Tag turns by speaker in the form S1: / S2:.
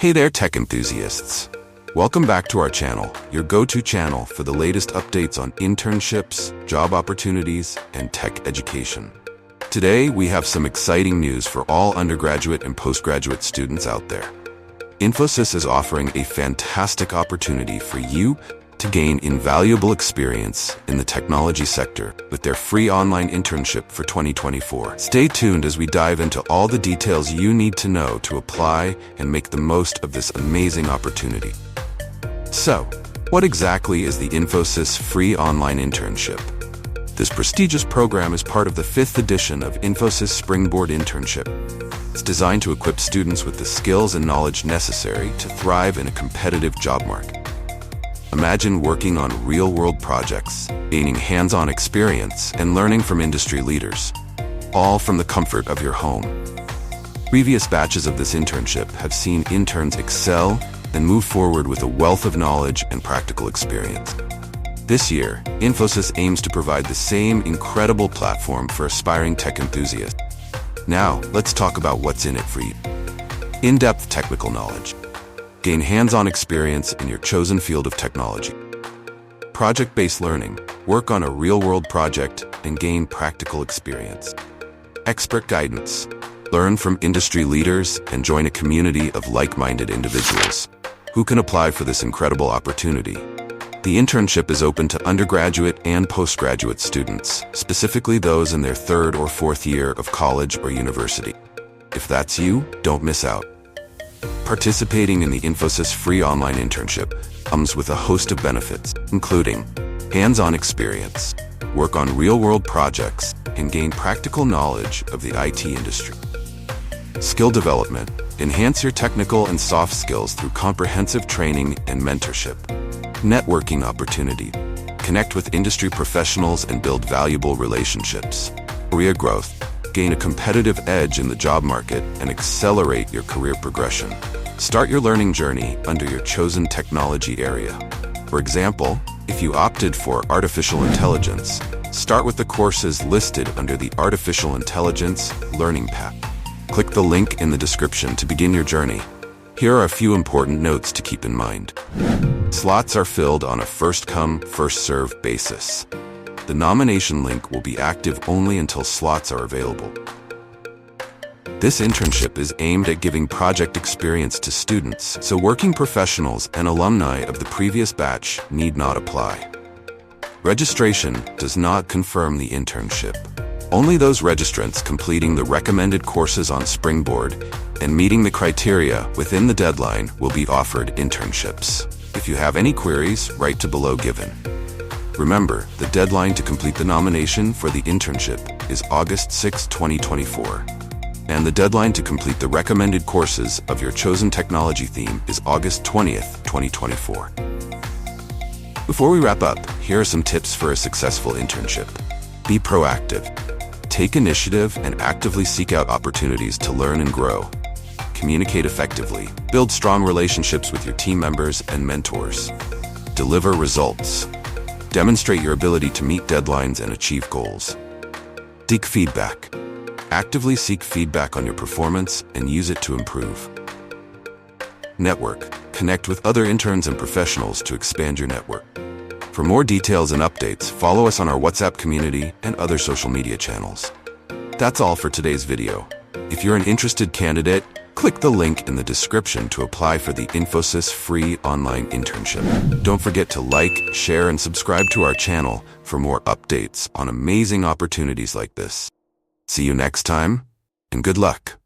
S1: Hey there, tech enthusiasts. Welcome back to our channel, your go-to channel for the latest updates on internships, job opportunities, and tech education. Today, we have some exciting news for all undergraduate and postgraduate students out there. Infosys is offering a fantastic opportunity for you to gain invaluable experience in the technology sector with their free online internship for 2024. Stay tuned as we dive into all the details you need to know to apply and make the most of this amazing opportunity. So, what exactly is the Infosys free online internship? This prestigious program is part of the 5th edition of Infosys Springboard Internship. It's designed to equip students with the skills and knowledge necessary to thrive in a competitive job market. Imagine working on real-world projects, gaining hands-on experience, and learning from industry leaders, all from the comfort of your home. Previous batches of this internship have seen interns excel and move forward with a wealth of knowledge and practical experience. This year, Infosys aims to provide the same incredible platform for aspiring tech enthusiasts. Now, let's talk about what's in it for you. In-depth technical knowledge. Gain hands-on experience in your chosen field of technology. Project-based learning. Work on a real-world project and gain practical experience. Expert guidance. Learn from industry leaders and join a community of like-minded individuals who can apply for this incredible opportunity. The internship is open to undergraduate and postgraduate students, specifically those in their 3rd or 4th year of college or university. If that's you, don't miss out. Participating in the Infosys free online internship comes with a host of benefits, including hands-on experience, work on real-world projects, and gain practical knowledge of the IT industry. Skill development. Enhance your technical and soft skills through comprehensive training and mentorship. Networking opportunity. Connect with industry professionals and build valuable relationships. Career growth. Gain a competitive edge in the job market and accelerate your career progression. Start your learning journey under your chosen technology area. For example, if you opted for artificial intelligence, start with the courses listed under the Artificial Intelligence Learning path. Click the link in the description to begin your journey. Here are a few important notes to keep in mind. Slots are filled on a first-come, first-served basis. The nomination link will be active only until slots are available. This internship is aimed at giving project experience to students, so working professionals and alumni of the previous batch need not apply. Registration does not confirm the internship. Only those registrants completing the recommended courses on Springboard and meeting the criteria within the deadline will be offered internships. If you have any queries, write to below given. Remember, the deadline to complete the nomination for the internship is August 6, 2024. And the deadline to complete the recommended courses of your chosen technology theme is August 20th, 2024. Before we wrap up, here are some tips for a successful internship. Be proactive. Take initiative and actively seek out opportunities to learn and grow. Communicate effectively. Build strong relationships with your team members and mentors. Deliver results. Demonstrate your ability to meet deadlines and achieve goals. Seek feedback. Actively seek feedback on your performance and use it to improve. Network. Connect with other interns and professionals to expand your network. For more details and updates, follow us on our WhatsApp community and other social media channels. That's all for today's video. If you're an interested candidate, click the link in the description to apply for the Infosys free online internship. Don't forget to like, share, and subscribe to our channel for more updates on amazing opportunities like this. See you next time, and good luck.